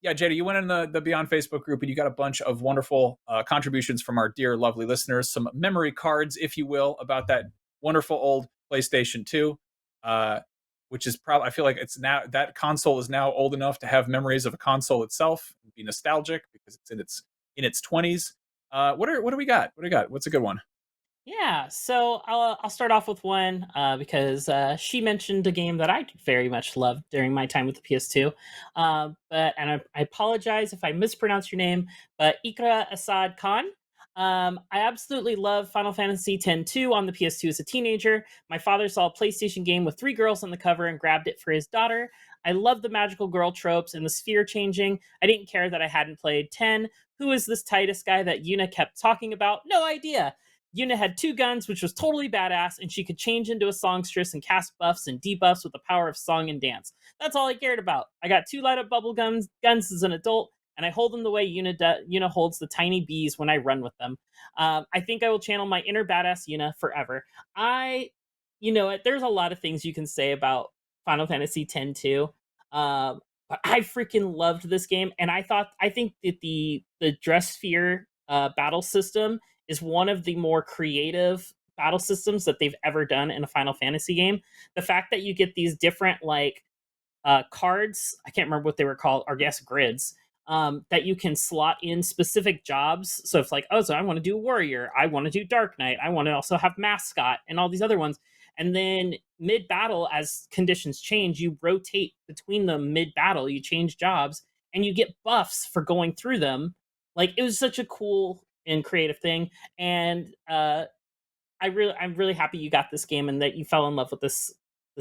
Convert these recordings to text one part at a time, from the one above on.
Yeah, Jada, you went in the Beyond Facebook group and you got a bunch of wonderful contributions from our dear, lovely listeners, some memory cards, if you will, about that wonderful old PlayStation 2, uh, which is probably, I feel like it's now, that console is now old enough to have memories of a console itself, and be nostalgic because it's in its 20s. What do we got? What do we got? What's a good one? Yeah, so I'll start off with one because she mentioned a game that I very much loved during my time with the PS2. I apologize if I mispronounce your name, but Ikra Asad Khan. I absolutely love Final Fantasy X-2 on the PS2 as a teenager. My father saw a PlayStation game with three girls on the cover and grabbed it for his daughter. I love the magical girl tropes and the sphere changing. I didn't care that I hadn't played 10. Who is this Titus guy that Yuna kept talking about? No idea. Yuna had two guns, which was totally badass, and she could change into a songstress and cast buffs and debuffs with the power of song and dance. That's all I cared about. I got two light up bubble guns as an adult, and I hold them the way Yuna holds the tiny bees when I run with them. I think I will channel my inner badass Yuna forever. There's a lot of things you can say about Final Fantasy X too. But I freaking loved this game, and I think that the dress sphere battle system is one of the more creative battle systems that they've ever done in a Final Fantasy game. The fact that you get these different cards, I can't remember what they were called, or I guess grids, that you can slot in specific jobs. So it's like, oh, so I want to do warrior, I want to do dark knight, I want to also have mascot, and all these other ones. And then mid battle, as conditions change, you rotate between them mid battle, you change jobs, and you get buffs for going through them. Like, it was such a cool and creative thing, and I'm really happy you got this game and that you fell in love with this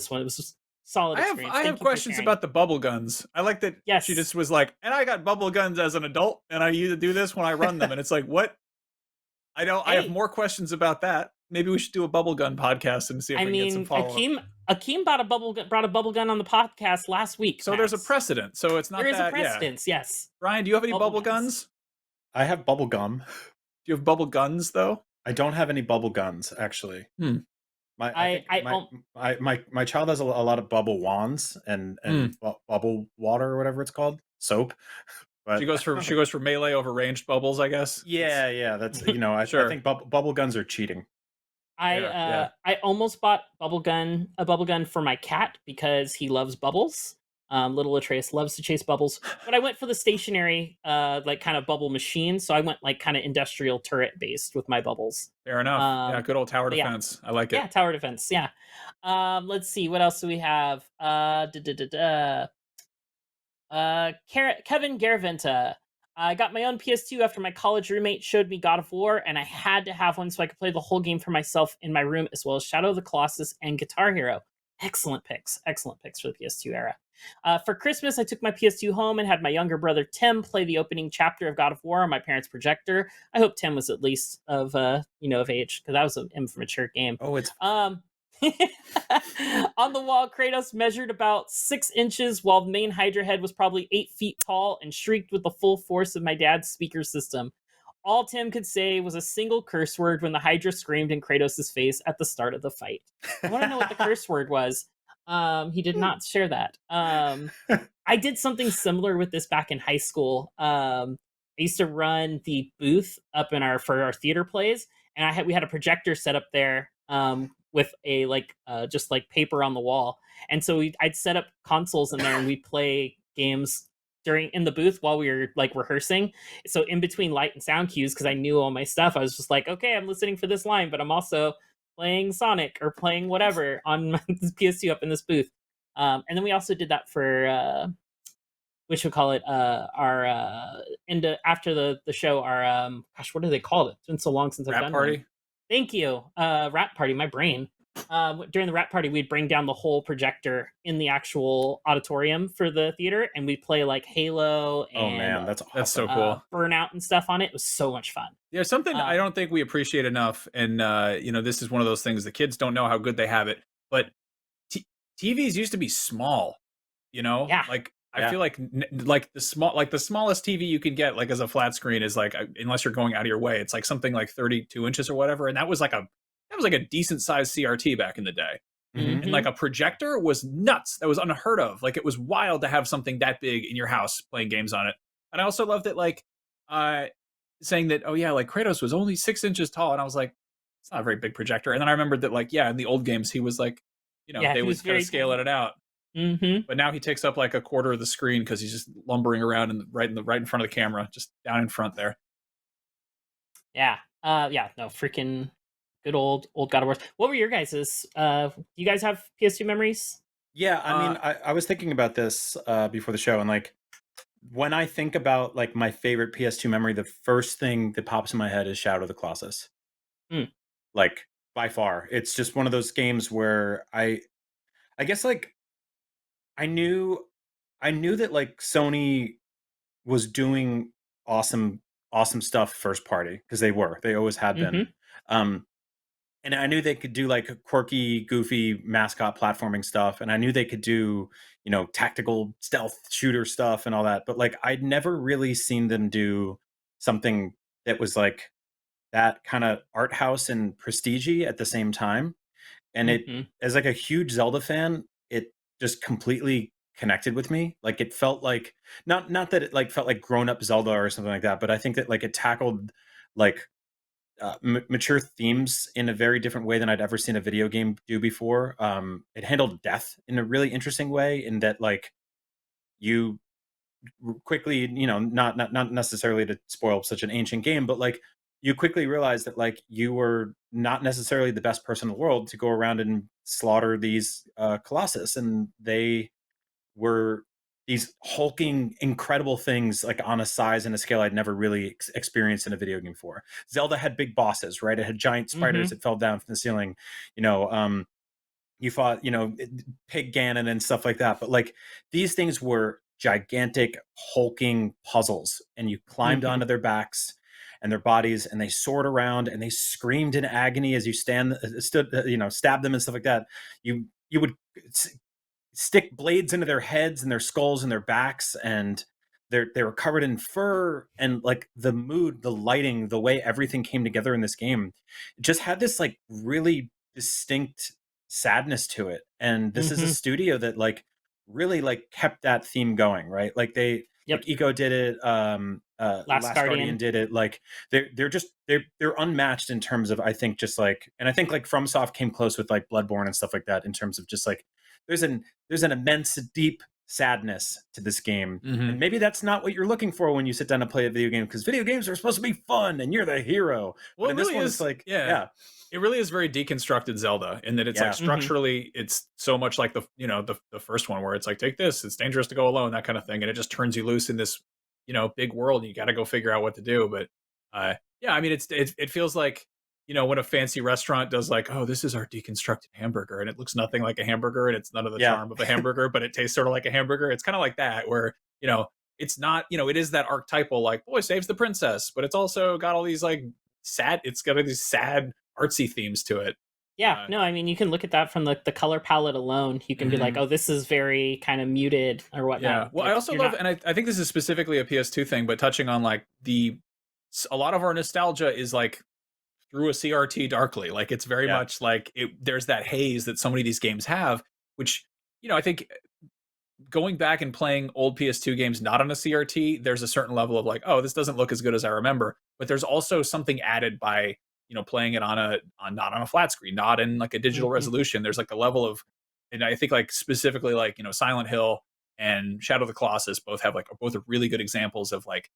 one. It was just solid experience. I have questions about the bubble guns. I like that she Yes. just was like, and I got bubble guns as an adult, and I used to do this when I run them, and it's like, what? I don't. I have more questions about that. Maybe we should do a bubble gun podcast and see if we can get some follow up. Akeem brought a bubble gun on the podcast last week. So Max. there's a precedent. So it's not there is that, a precedence. yeah. Yes. Brian, do you have any bubble guns? I have bubble gum. Do you have bubble guns though? I don't have any bubble guns actually. My child has a lot of bubble wands and bubble water or whatever it's called, soap. But she goes for melee over ranged bubbles, I guess. Yeah. That's I think bubble guns are cheating. I almost bought a bubble gun for my cat because he loves bubbles. Little Atreus loves to chase bubbles, but I went for the stationary, kind of bubble machine. So I went kind of industrial turret based with my bubbles. Fair enough. Yeah, good old tower defense. I like it. Yeah, tower defense. Yeah. Let's see, what else do we have? Kevin Garaventa. I got my own PS2 after my college roommate showed me God of War, and I had to have one so I could play the whole game for myself in my room, as well as Shadow of the Colossus and Guitar Hero. Excellent picks for the PS2 era. For Christmas, I took my PS2 home and had my younger brother Tim play the opening chapter of God of War on my parents' projector. I hope Tim was at least of age, because that was an immature game. Oh, it's on the wall, Kratos measured about 6 inches, while the main Hydra head was probably 8 feet tall, and shrieked with the full force of my dad's speaker system. All Tim could say was a single curse word when the Hydra screamed in Kratos' face at the start of the fight. I want to know what the curse word was. He did not share that. I did something similar with this back in high school. I used to run the booth up for our theater plays, and we had a projector set up there with a just paper on the wall, and so I'd set up consoles in there and we'd play games in the booth while we were rehearsing. So in between light and sound cues, because I knew all my stuff, I was just like, okay, I'm listening for this line, but I'm also playing Sonic or playing whatever on my PS2 up in this booth. And then we also did that for after the show, our what do they call it? It's been so long since I've done party. One. Thank you. Rap party, my brain. During the rap party, we'd bring down the whole projector in the actual auditorium for the theater, and we'd play Halo and oh man, that's awesome. That's so cool. Burnout and stuff on it. It was so much fun. Yeah, something I don't think we appreciate enough, and this is one of those things the kids don't know how good they have it. But TVs used to be small, Yeah. I feel like the smallest TV you can get as a flat screen is unless you're going out of your way, it's something 32 inches or whatever, and that was a decent sized CRT back in the day. And like a projector was nuts. That was unheard of. Like it was wild to have something that big in your house playing games on it. And I also loved it, like saying that, oh yeah, like Kratos was only 6 inches tall, and I was like, it's not a very big projector. And then I remembered that, like, yeah, in the old games he was like, they would kind of scale it out. But now he takes up like a quarter of the screen because he's just lumbering around right in front of the camera, just down in front there. Yeah. No, freaking good old God of War. What were your guys's? You guys have PS2 memories? Yeah, I mean, I was thinking about this before the show, and like when I think about like my favorite PS2 memory, the first thing that pops in my head is Shadow of the Colossus. Like by far, it's just one of those games where I guess like I knew that like Sony was doing awesome stuff first party, because they always had been. And I knew they could do like quirky, goofy mascot platforming stuff, and I knew they could do, tactical stealth shooter stuff and all that. But like I'd never really seen them do something that was like that kind of art house and prestige-y at the same time. And it, as like a huge Zelda fan, it just completely connected with me. Like it felt like not that it like felt like grown up Zelda or something like that, but I think that like it tackled like mature themes in a very different way than I'd ever seen a video game do before. It handled death in a really interesting way, in that like you quickly, not necessarily to spoil such an ancient game, but like you quickly realize that like you were not necessarily the best person in the world to go around and slaughter these Colossus, and they were these hulking, incredible things, like on a size and a scale I'd never really experienced in a video game before. Zelda had big bosses, right? It had giant spiders that fell down from the ceiling. You fought, Pig Ganon and stuff like that. But like these things were gigantic, hulking puzzles, and you climbed onto their backs and their bodies, and they soared around and they screamed in agony as you stabbed them and stuff like that. You would stick blades into their heads and their skulls and their backs, and they were covered in fur, and like the mood, the lighting, the way everything came together in this game, it just had this like really distinct sadness to it. And this is a studio that like really like kept that theme going, right? Like like Eco did it, Last Guardian did it. Like they're unmatched in terms of, I think, just like, and I think like FromSoft came close with like Bloodborne and stuff like that, in terms of just like there's an immense deep sadness to this game. And maybe that's not what you're looking for when you sit down to play a video game, because video games are supposed to be fun and you're the hero. Well, but in it really this one, is it's like it really is very deconstructed Zelda, in that it's like structurally it's so much like the first one, where it's like, take this, it's dangerous to go alone, that kind of thing, and it just turns you loose in this big world, and you got to go figure out what to do. But I mean, it feels like when a fancy restaurant does like, oh, this is our deconstructed hamburger, and it looks nothing like a hamburger, and it's none of the charm of a hamburger, but it tastes sort of like a hamburger. It's kind of like that, where it's not, it is that archetypal like boy saves the princess, but it's also got all these like it's got all these sad artsy themes to it. No, I mean, you can look at that from the color palette alone. You can be like, oh, this is very kind of muted or whatnot. Yeah. Well, I also love, and I think this is specifically a PS2 thing, but touching on like a lot of our nostalgia is like through a CRT darkly. Like it's very much like there's that haze that so many of these games have, which, I think going back and playing old PS2 games not on a CRT, there's a certain level of like, oh, this doesn't look as good as I remember. But there's also something added by playing it not on a flat screen, not in like a digital resolution. There's like a level of, and I think like specifically like Silent Hill and Shadow of the Colossus both are really good examples of like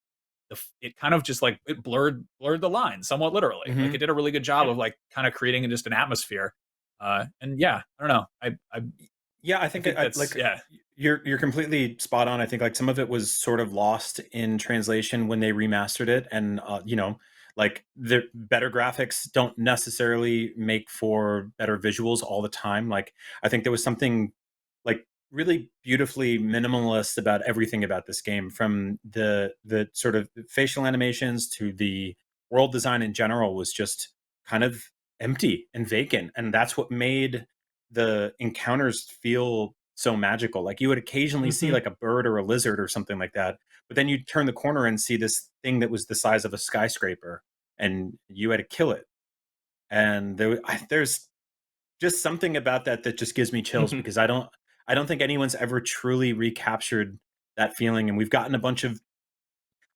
it kind of just like it blurred the line somewhat literally. Like it did a really good job of like kind of creating just an atmosphere. And yeah, I don't know. I think that's like you're completely spot on. I think like some of it was sort of lost in translation when they remastered it, and like the better graphics don't necessarily make for better visuals all the time. Like I think there was something like really beautifully minimalist about everything about this game, from the sort of facial animations to the world design in general was just kind of empty and vacant, and that's what made the encounters feel so magical. Like you would occasionally see like a bird or a lizard or something like that, but then you turn the corner and see this thing that was the size of a skyscraper, and you had to kill it. And there's just something about that just gives me chills, because I don't think anyone's ever truly recaptured that feeling. And we've gotten a bunch of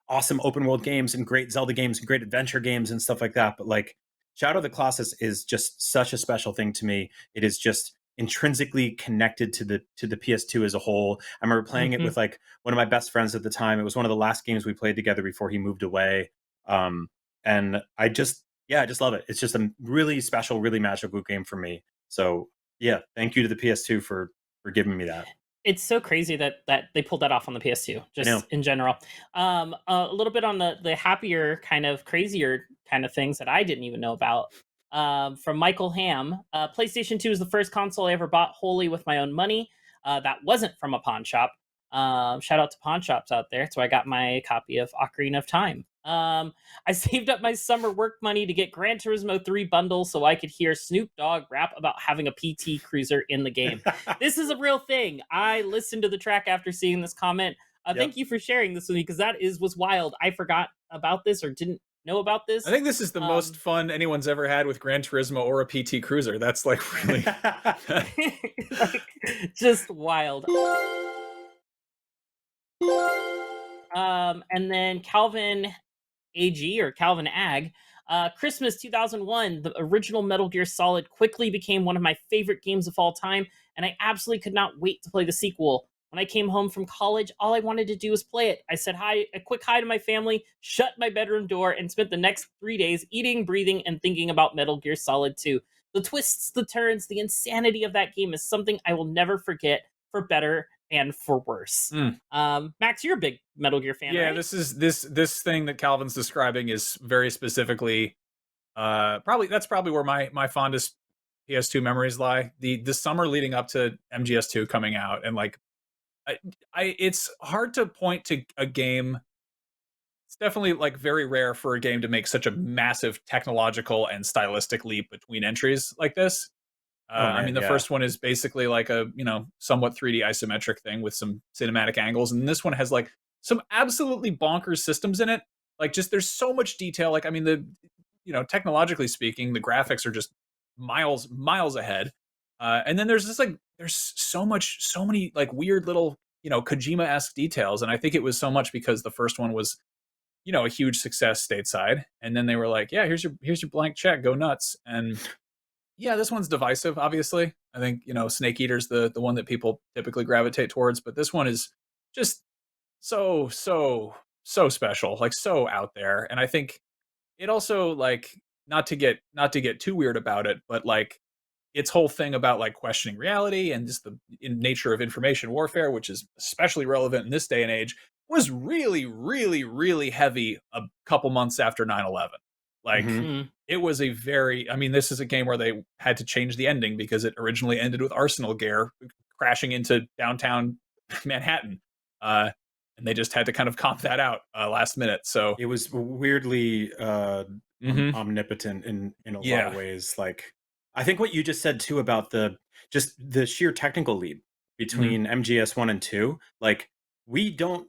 awesome open world games and great Zelda games and great adventure games and stuff like that. But like Shadow of the Colossus is just such a special thing to me. It is just intrinsically connected to the PS2 as a whole. I remember playing it with like one of my best friends at the time. It was one of the last games we played together before he moved away. And I just love it. It's just a really special, really magical game for me. So yeah, thank you to the PS2 for giving me that. It's so crazy that they pulled that off on the PS2, just in general. A little bit on the happier, kind of crazier kind of things that I didn't even know about. From Michael Ham, PlayStation 2 is the first console I ever bought wholly with my own money. That wasn't from a pawn shop. Shout out to pawn shops out there. So I got my copy of Ocarina of Time. I saved up my summer work money to get Gran Turismo 3 bundle so I could hear Snoop Dogg rap about having a PT Cruiser in the game. This is a real thing. I listened to the track after seeing this comment. Thank you for sharing this with me, because that was wild. I forgot about this or didn't know about this. I think this is the most fun anyone's ever had with Gran Turismo or a PT Cruiser. That's like really like, just wild. And then Calvin AG or Calvin Ag, Christmas 2001, the original Metal Gear Solid quickly became one of my favorite games of all time, and I absolutely could not wait to play the sequel. When I came home from college, all I wanted to do was play it. I said a quick hi to my family, shut my bedroom door, and spent the next 3 days eating, breathing, and thinking about Metal Gear Solid 2. The twists, the turns, the insanity of that game is something I will never forget, for better and for worse. Max, you're a big Metal Gear fan, yeah, right? this thing that Calvin's describing is very specifically that's probably where my fondest PS2 memories lie. The summer leading up to MGS2 coming out, and like it's hard to point to a game. It's definitely like very rare for a game to make such a massive technological and stylistic leap between entries like this. I mean, the first one is basically like a, somewhat 3D isometric thing with some cinematic angles. And this one has like some absolutely bonkers systems in it. Like just, there's so much detail. Like, I mean, technologically speaking, the graphics are just miles ahead. And then there's so many like weird little, Kojima-esque details. And I think it was so much because the first one was, a huge success stateside. And then they were like, yeah, here's your blank check, go nuts. And yeah, this one's divisive, obviously. I think, Snake Eater's the one that people typically gravitate towards, but this one is just so special, like so out there. And I think it also, like, not to get too weird about it, but like its whole thing about like questioning reality and just the nature of information warfare, which is especially relevant in this day and age, was really, really, really heavy a couple months after 9/11. Like, it was this is a game where they had to change the ending because it originally ended with Arsenal Gear crashing into downtown Manhattan. And they just had to kind of comp that out last minute. So it was weirdly omnipotent in a lot of ways. Like, I think what you just said too about the sheer technical leap between MGS 1 and 2, like we don't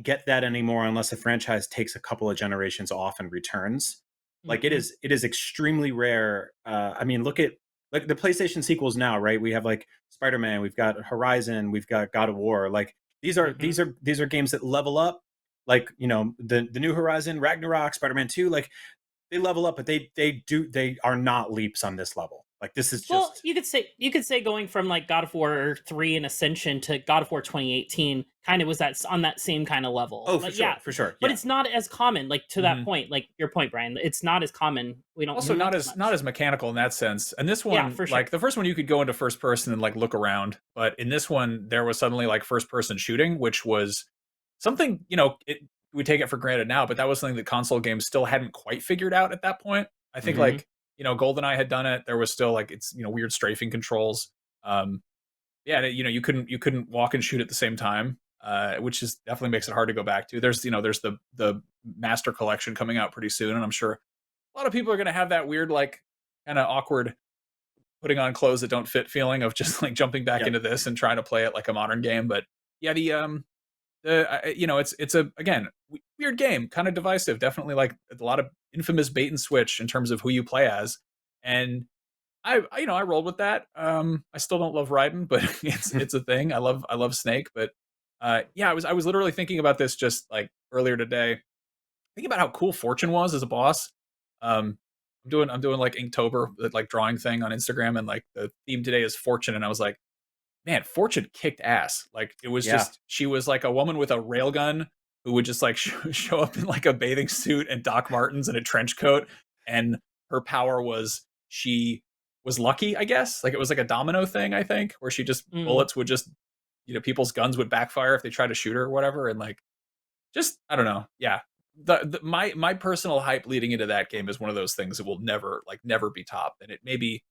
get that anymore unless a franchise takes a couple of generations off and returns. Like it is extremely rare. I mean, look at like the PlayStation sequels now, right? We have like Spider-Man, we've got Horizon, we've got God of War. Like these are games that level up. Like, the new Horizon, Ragnarok, Spider-Man 2, like they level up, but they are not leaps on this level. Like this is just, well, you could say going from like God of War 3 and Ascension to God of War 2018 kind of was that on that same kind of level. Oh, like, for sure. But it's not as common, like to that point, like your point, Brian. It's not as common. We don't also not as mechanical in that sense. And this one, for sure. Like the first one, you could go into first person and like look around, but in this one, there was suddenly like first person shooting, which was something we take it for granted now, but that was something that console games still hadn't quite figured out at that point. I think like GoldenEye had done it. There was still like it's weird strafing controls. You couldn't walk and shoot at the same time, which is definitely makes it hard to go back to. There's there's the Master Collection coming out pretty soon, and I'm sure a lot of people are going to have that weird like kind of awkward putting on clothes that don't fit feeling of just like jumping back into this and trying to play it like a modern game. But yeah, it's a again weird game, kind of divisive, definitely like a lot of infamous bait and switch in terms of who you play as. And I rolled with that. I still don't love Raiden, but it's a thing. I love Snake, but yeah, I was literally thinking about this just like earlier today. Thinking about how cool Fortune was as a boss. I'm doing like Inktober, like drawing thing on Instagram, and like the theme today is Fortune, and I was like, man, Fortune kicked ass. Like it was Yeah. just she was like a woman with a railgun who would just like show up in like a bathing suit and Doc Martens and a trench coat, and her power was she was lucky, I guess. Like it was like a domino thing, I think, where she just Mm. bullets would just people's guns would backfire if they tried to shoot her or whatever, and like just I don't know, yeah. My personal hype leading into that game is one of those things that will never be topped, and it maybe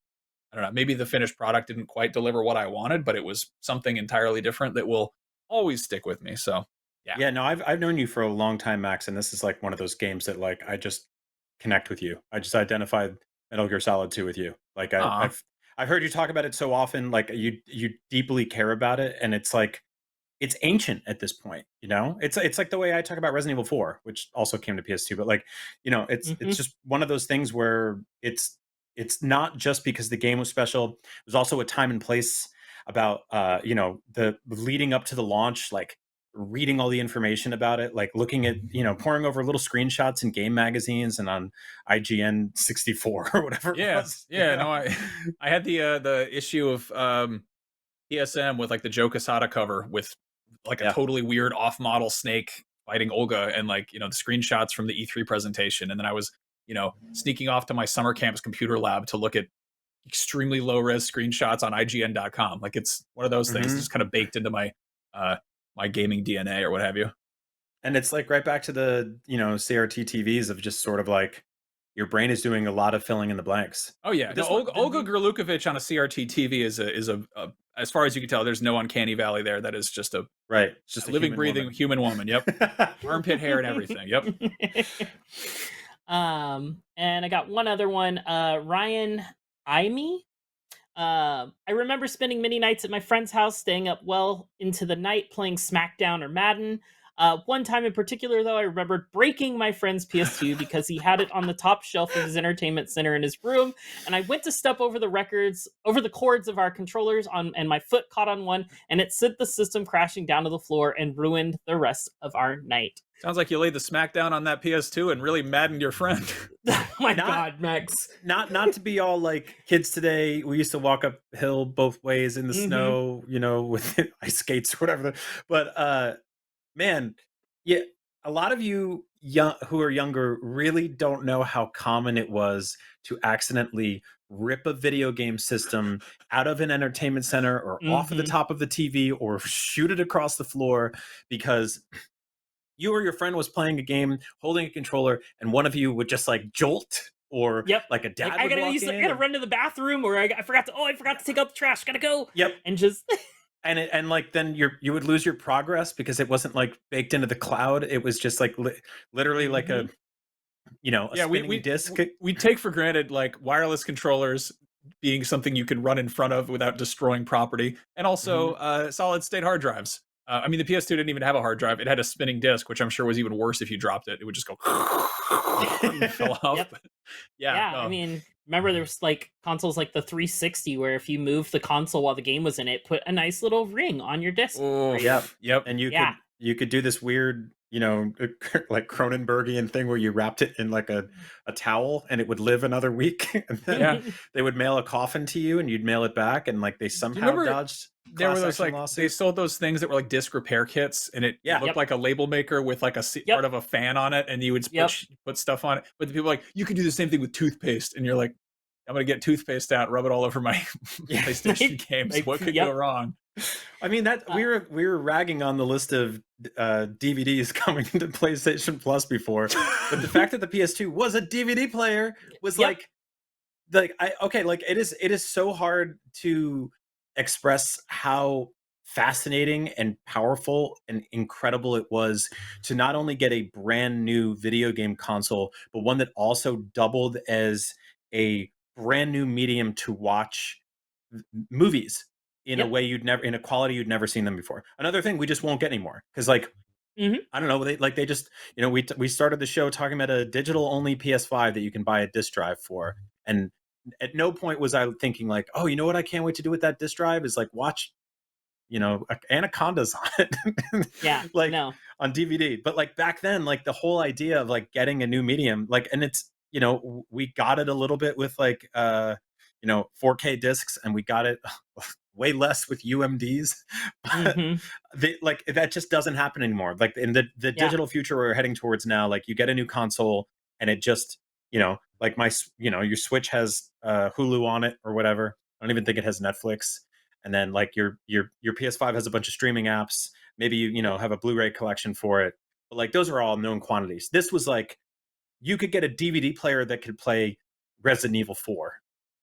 I don't know, maybe the finished product didn't quite deliver what I wanted, but it was something entirely different that will always stick with me. So, yeah. Yeah, no, I've known you for a long time, Max, and this is like one of those games that like I just connect with you. I just identified Metal Gear Solid 2 with you. Like Aw. I've heard you talk about it so often, like you deeply care about it, and it's like it's ancient at this point, you know? It's like the way I talk about Resident Evil 4, which also came to PS2, but like, you know, it's Hmm. just one of those things where it's not just because the game was special. There's also a time and place about you know, the leading up to the launch, like reading all the information about it, like looking at, you know, poring over little screenshots in game magazines and on IGN 64 or whatever it Yeah. was, you Yeah. know? No, I had the issue of PSM with like the Joe Quesada cover with like a Yeah. totally weird off model Snake fighting Olga and like, the screenshots from the E3 presentation. And then I was, sneaking off to my summer camp's computer lab to look at extremely low res screenshots on IGN.com. Like it's one of those things that's Mhm. just kind of baked into uh my gaming DNA or what have you. And it's like right back to the, you know, CRT TVs of just sort of like your brain is doing a lot of filling in the blanks. Oh yeah, But no, this one, Olga Gerlukovich on a CRT TV is a as far as you can tell, there's no uncanny valley there. That is just a right, it's just a living, human breathing woman. human woman. Yep, armpit hair and everything. Yep. And I got one other one. Ryan Ime. I remember spending many nights at my friend's house, staying up well into the night playing SmackDown or Madden. One time in particular, though, I remembered breaking my friend's PS2 because he had it on the top shelf of his entertainment center in his room, and I went to step over the cords of our controllers and my foot caught on one, and it sent the system crashing down to the floor and ruined the rest of our night. Sounds like you laid the smackdown on that PS2 and really maddened your friend. Oh my Not- God, Max! Not to be all like kids today. We used to walk uphill both ways in the Mhm. snow, you know, with ice skates or whatever. But man, yeah, a lot of you young who are younger really don't know how common it was to accidentally rip a video game system out of an entertainment center or off of the Mhm. top of the TV or shoot it across the floor because you or your friend was playing a game holding a controller and one of you would just like jolt or Yep. like a dad Like I would gotta walk use, I in gotta and- run to the bathroom, or I forgot to take out the trash. Gotta go. Yep. And just And like then you would lose your progress because it wasn't like baked into the cloud. It was just like literally like a, you know, a Yeah, spinning disc. we take for granted like wireless controllers being something you can run in front of without destroying property, and also solid state hard drives. I mean, the PS2 didn't even have a hard drive; it had a spinning disc, which I'm sure was even worse if you dropped it. It would just go and fell off. Yep. But yeah, yeah. no. I mean, remember there was like consoles like the 360 where if you moved the console while the game was in it, put a nice little ring on your disc. Oh, Yep. yep. And Yeah. you could do this weird, you know, like Cronenbergian thing where you wrapped it in like a towel and it would live another week. And then Yeah. they would mail a coffin to you and you'd mail it back and like they somehow remember dodged There were class those action like they lawsuits. sold those things that were like disc repair kits, and it Yeah. looked Yep. like a label maker with like a Yep. part of a fan on it, and you would Yep. put stuff on it. But the people were like, you could do the same thing with toothpaste, and you're like, I'm gonna get toothpaste out, rub it all over my Yeah. PlayStation games. Like, What could yep. go wrong? I mean that we were ragging on the list of DVDs coming to PlayStation Plus before, but the fact that the PS2 was a DVD player was Yep. like it is so hard to express how fascinating and powerful and incredible it was to not only get a brand new video game console, but one that also doubled as a brand new medium to watch movies in a Yep. way in a quality you'd never seen them before. Another thing we just won't get anymore because like Mhm. I don't know, they just, you know, we started the show talking about a digital only PS5 that you can buy a disc drive for, and at no point was I thinking like, oh, you know what I can't wait to do with that disk drive is like watch, Anacondas on it. Yeah, like no. on DVD. But like back then, like the whole idea of like getting a new medium, like, and it's, we got it a little bit with like 4K discs, and we got it way less with UMDs. But like that just doesn't happen anymore. Like in the digital future we're heading towards now, like you get a new console and it just, like your Switch has Hulu on it or whatever. I don't even think it has Netflix. And then like your PS5 has a bunch of streaming apps. Maybe you have a Blu-ray collection for it. But like those are all known quantities. This was like you could get a DVD player that could play Resident Evil 4.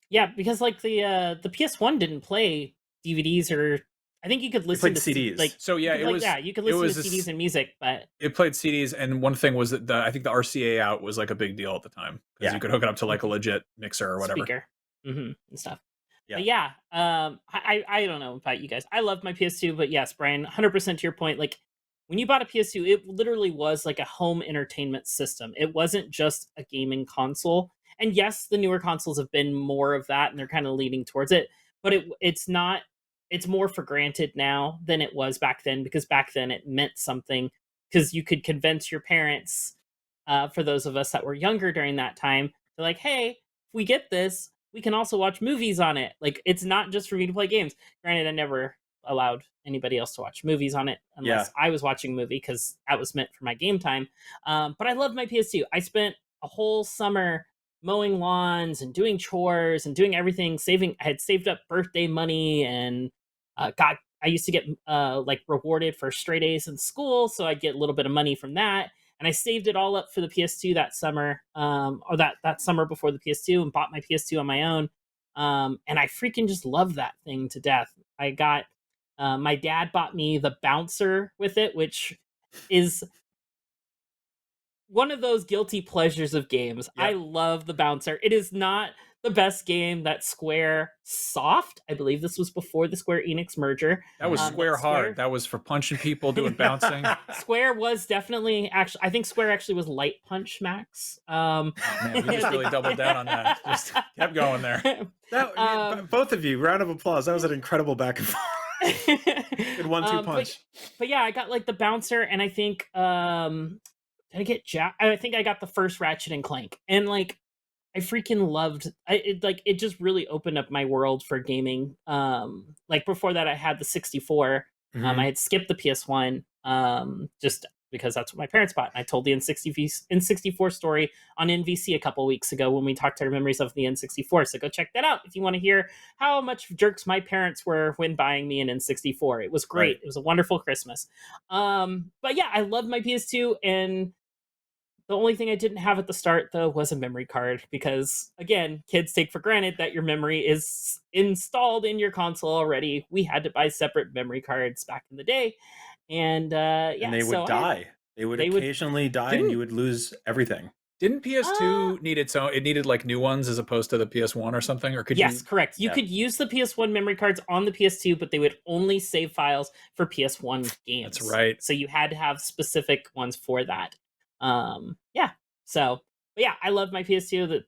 Yeah, because like the PS1 didn't play DVDs, or I think you could listen to CDs. like, so yeah, you could listen to CDs and music, but it played CDs. And one thing was that I think the RCA out was like a big deal at the time, because you could hook it up to like a legit mixer or whatever, speaker, and stuff. Yeah. But yeah, I don't know about you guys. I love my PS2, but yes, Brian, 100% to your point. Like when you bought a PS2, it literally was like a home entertainment system. It wasn't just a gaming console. And yes, the newer consoles have been more of that, and they're kind of leaning towards it. But it's not. It's more for granted now than it was back then, because back then it meant something, because you could convince your parents. For those of us that were younger during that time, they're like, "Hey, if we get this, we can also watch movies on it. Like, it's not just for me to play games." Granted, I never allowed anybody else to watch movies on it unless I was watching a movie, because that was meant for my game time. But I love my PS2. I spent a whole summer mowing lawns and doing chores and doing everything, I had saved up birthday money, and I used to get like rewarded for straight A's in school, so I'd get a little bit of money from that. And I saved it all up for the PS2 that summer, or that summer before the PS2, and bought my PS2 on my own. And I freaking just love that thing to death. I got my dad bought me the bouncer with it, which is one of those guilty pleasures of games. Yep. I love the bouncer. It is not the best game that Square Soft, I believe this was before the Square Enix merger. That was Square hard. That was for punching people, doing bouncing. Square was definitely, actually, I think Square actually was Light Punch, Max. Man, you just really doubled down on that. Just kept going there. Both of you, round of applause. That was an incredible back and forth. Good 1-2 punch. But yeah, I got like the bouncer, and I think did I get I think I got the first Ratchet and Clank, and like I freaking loved it just really opened up my world for gaming. Like before that I had the 64. I had skipped the PS1 just because that's what my parents bought. And I told the N64 story on NVC a couple weeks ago when we talked our memories of the N64. So go check that out if you want to hear how much jerks my parents were when buying me an N64. It was great. Right. It was a wonderful Christmas. But yeah, I love my PS2, and the only thing I didn't have at the start, though, was a memory card, because, again, kids take for granted that your memory is installed in your console already. We had to buy separate memory cards back in the day, and and they would die. They would occasionally die, and you would lose everything. Didn't PS2 need its own? It needed like new ones as opposed to the PS1 or something, or could Yes, correct. You could use the PS1 memory cards on the PS2, but they would only save files for PS1 games. That's right. So you had to have specific ones for that. So but yeah, I love my PS2.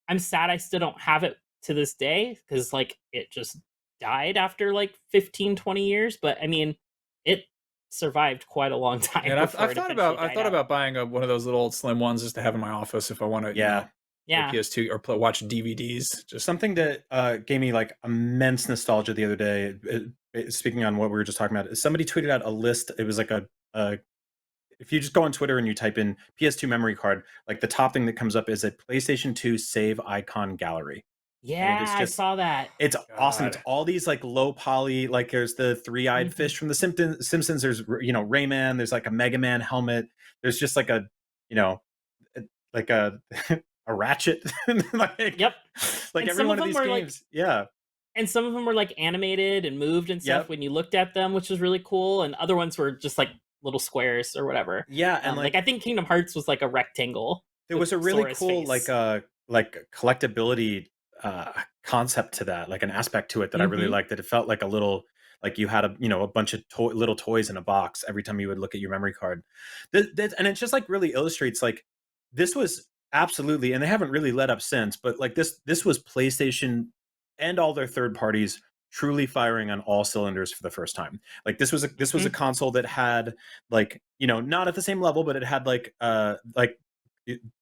I'm sad I still don't have it to this day, because like it just died after like 15-20 years, but I mean it survived quite a long time. And I thought about buying one of those little old slim ones just to have in my office if I want to play PS2 or watch DVDs. Just something that gave me like immense nostalgia the other day, speaking on what we were just talking about, is somebody tweeted out a list. It was like if you just go on Twitter and you type in PS2 memory card, like the top thing that comes up is a PlayStation 2 save icon gallery. Yeah, I saw that. It's awesome. It's all these like low poly, like there's the three-eyed fish from the Simpsons. There's Rayman. There's like a Mega Man helmet. There's just like a a Ratchet. Yep. Like and every one of these games. And some of them were like animated and moved and stuff when you looked at them, which was really cool. And other ones were just like little squares or whatever. Yeah, and like I think Kingdom Hearts was like a rectangle. There was a really cool like collectability concept to that, like an aspect to it that I really liked. That it felt like a little, like you had a bunch of little toys in a box every time you would look at your memory card. And it just like really illustrates like this was Absolutely, and they haven't really let up since. But like this was PlayStation and all their third parties truly firing on all cylinders for the first time. Like this was a console that had like, you know, not at the same level, but it had like 3D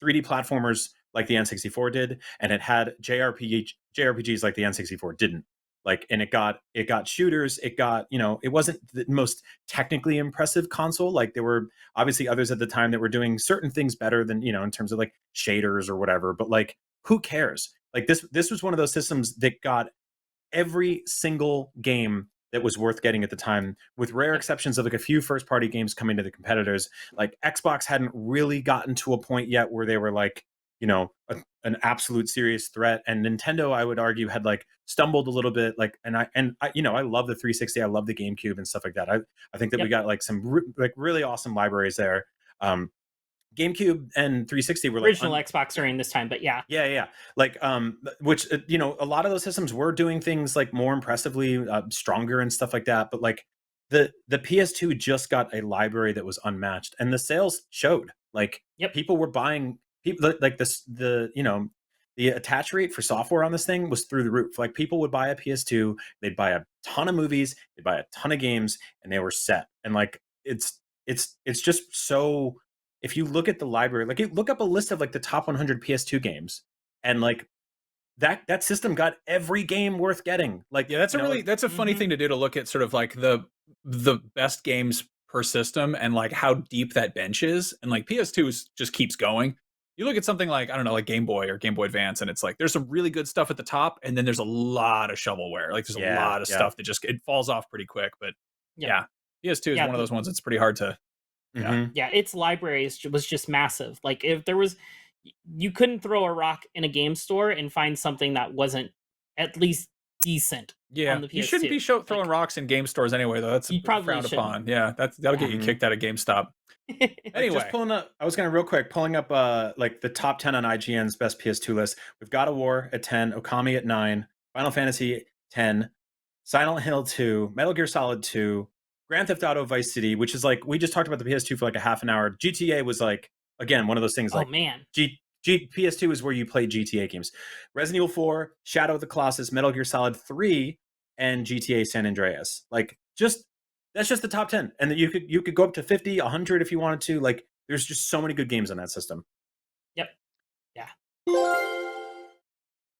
platformers like the N64 did, and it had JRPGs like the N64 didn't. Like, and it got shooters. It got, you know, it wasn't the most technically impressive console. Like there were obviously others at the time that were doing certain things better than, you know, in terms of like shaders or whatever. But like, who cares? Like this was one of those systems that got every single game that was worth getting at the time, with rare exceptions of like a few first party games coming to the competitors. Like Xbox hadn't really gotten to a point yet where they were like, you know, an absolute serious threat. And Nintendo, I would argue, had like stumbled a little bit. Like, and I you know, I love the 360, I love the GameCube and stuff like that. I think that we got like some like really awesome libraries there. GameCube and 360 were like original Xbox during this time, but yeah. Like, which you know, a lot of those systems were doing things like more impressively stronger and stuff like that. But like the PS2 just got a library that was unmatched, and the sales showed. Like, people were buying. People like this. The, you know, the attach rate for software on this thing was through the roof. Like people would buy a PS2, they'd buy a ton of movies, they'd buy a ton of games, and they were set. And like it's just so. If you look at the library, like you look up a list of like the top 100 PS2 games, and like that system got every game worth getting. Like, yeah, that's a funny thing to do, to look at sort of like the best games per system and like how deep that bench is. And like PS2 just keeps going. You look at something like, I don't know, like Game Boy or Game Boy Advance, and it's like there's some really good stuff at the top, and then there's a lot of shovelware. Like there's a lot of stuff that just, it falls off pretty quick. But yeah, PS2 is one of those ones that's pretty hard to. Yeah, its libraries was just massive. Like if there was, you couldn't throw a rock in a game store and find something that wasn't at least decent. Yeah, on the PS2. You shouldn't be throwing rocks in game stores anyway, though. That's frowned upon. Yeah, that'll get you kicked out of GameStop. Anyway, just pulling up. I was going to real quick pulling up like the top 10 on IGN's best PS2 list. We've got God of War at 10, Okami at 9, Final Fantasy 10, Silent Hill 2, Metal Gear Solid 2. Grand Theft Auto Vice City, which is like, we just talked about the PS2 for like a half an hour. GTA was like, again, one of those things like, PS2 is where you play GTA games. Resident Evil 4, Shadow of the Colossus, Metal Gear Solid 3, and GTA San Andreas. Like, that's just the top 10. And then you could go up to 50, 100 if you wanted to. Like, there's just so many good games on that system. Yep. Yeah.